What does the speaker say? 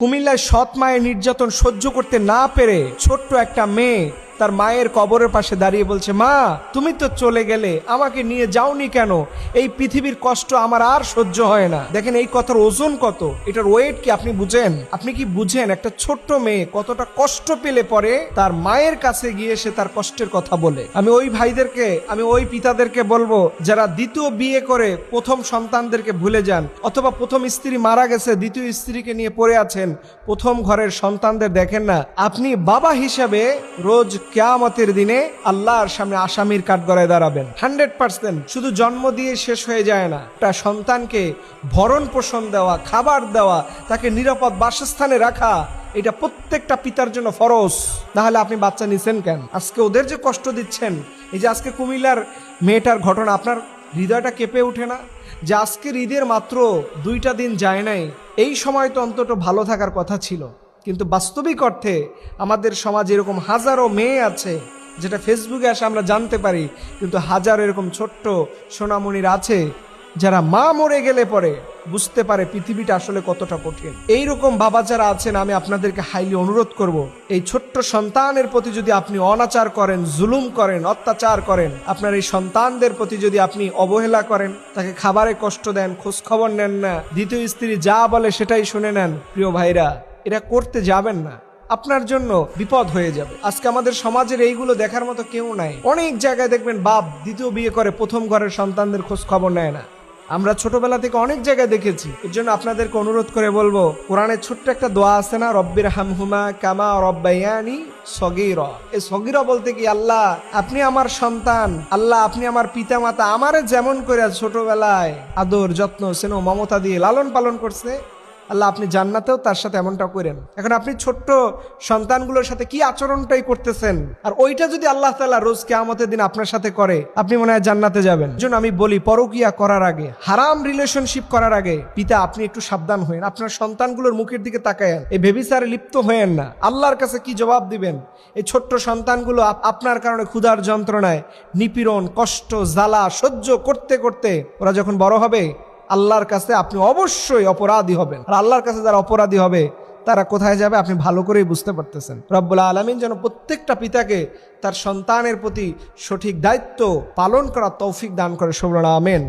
কুমিল্লায় সৎ মায়ের নির্যাতন সহ্য করতে না পেরে ছোট্ট একটা মেয়ে তার মায়ের কবরের পাশে দাঁড়িয়ে বলছে, মা তুমি তো চলে গেলে, আমাকে নিয়ে যাওনি কেন? এই পৃথিবীর কষ্ট আমার আর সহ্য হয় না। দেখেন এই কথার ওজন কত, এটার ওয়েট কি আপনি বুঝেন? আপনি কি বুঝেন একটা ছোট্ট মেয়ে কতটা কষ্ট পেলে পরে তার মায়ের কাছে গিয়ে সে তার কষ্টের কথা বলে? আমি ওই ভাইদেরকে, আমি ওই পিতাদেরকে বলবো যারা দ্বিতীয় বিয়ে করে প্রথম সন্তানদেরকে ভুলে যান, অথবা প্রথম স্ত্রী মারা গেছে দ্বিতীয় স্ত্রীকে নিয়ে পড়ে আছেন, প্রথম ঘরের সন্তানদের দেখেন না। আপনি বাবা হিসাবে রোজ কিয়ামতের দিনে আল্লাহর সামনে আসামির কাঠগড়ায় দাঁড়াবেন 100%। শুধু জন্ম দিয়ে শেষ হয়ে যায় না, একটা সন্তানকে ভরণ পোষণ দেওয়া, খাবার দেওয়া, তাকে নিরাপদ বাসস্থানে রাখা, এটা প্রত্যেকটা পিতার জন্য ফরজ। না হলে আপনি বাচ্চা নিছেন কেন? আজকে ওদের যে কষ্ট দিচ্ছেন, এই যে আজকে কুমিল্লার মেয়েটার ঘটনা, আপনার হৃদয়টা কেঁপে ওঠে না? যে আজকের ঈদের মাত্র 2টা দিন যায় নাই, এই সময় তো অন্তত ভালো থাকার কথা ছিল। কিন্তু বাস্তবিক অর্থে আমাদের সমাজে এরকম হাজারো মেয়ে আছে, যেটা ফেসবুকে আসে আমরা জানতে পারি, কিন্তু হাজার এরকম ছোট্ট সোনামণির আছে যারা মা মরে গেলে পরে বুঝতে পারে পৃথিবীটা আসলে কতটা কঠিন। এইরকম বাবা যারা আছেন, আমি আপনাদেরকে হাইলি অনুরোধ করব, এই ছোট্ট সন্তানের প্রতি যদি আপনি অনাচার করেন, জুলুম করেন, অত্যাচার করেন, আপনার এই সন্তানদের প্রতি যদি আপনি অবহেলা করেন, তাকে খাবারে কষ্ট দেন, খোঁজ খবর নেন না, দ্বিতীয় স্ত্রী যা বলে সেটাই শুনে নেন, প্রিয় ভাইরা, এটা করতে যাবেন না, আপনার জন্য বিপদ হয়ে যাবে। আজকে আমাদের সমাজের এইগুলো দেখার মতো কেউ নাই। অনেক জায়গায় দেখবেন বাপ দ্বিতীয় বিয়ে করে প্রথম ঘরের সন্তানদের খোঁজ খবর নেয় না। আমরা ছোটবেলা থেকে অনেক জায়গায় দেখেছি। এর জন্য আপনাদেরকে অনুরোধ করে বলবো, কোরআনের ছোট্ট একটা দোয়া আছে না, রব্বির হামহুমা কামা রব্বায়ানি সগীরা। এই সগীরা বলতে কি, আল্লাহ আপনি আমার সন্তান, আল্লাহ আপনি আমার পিতা মাতা, আমারে যেমন করে ছোটবেলায় আদর যত্ন স্নেহ মমতা দিয়ে লালন পালন করছে, আল্লাহ আপনি জান্নাতেও তার সাথে এমনটা করেন। এখন আপনি ছোট্ট সন্তানগুলোর সাথে কি আচরণটাই করতেছেন, আর ওইটা যদি আল্লাহ তাআলা রোজ কিয়ামতের দিন আপনার সাথে করে, আপনি মনে হয় জান্নাতে যাবেন। এজন্য আমি বলি, পরকিয়া করার আগে, হারাম রিলেশনশিপ করার আগে পিতা আপনি একটু সাবধান হয়েন, আপনার সন্তানগুলোর মুখের দিকে তাকায়েন, এই বেবিচারে লিপ্ত হয়েন না। আল্লাহর কাছে কি জবাব দিবেন? এই ছোট্ট সন্তানগুলো আপনার কারণে ক্ষুধার যন্ত্রণায় নিপীড়ন, কষ্ট, জ্বালা সহ্য করতে করতে ওরা যখন বড় হবে, আল্লাহর কাছে আপনি অবশ্যই অপরাধী হবেন। আর আল্লাহর কাছে যারা অপরাধী হবে তারা কোথায় যাবে আপনি ভালো করেই বুঝতে পারতেছেন। রব্বুল আলামিন যেন প্রত্যেকটা পিতাকে তার সন্তানের প্রতি সঠিক দায়িত্ব পালন করার তৌফিক দান করে। সুবহানাল্লাহ, আমিন।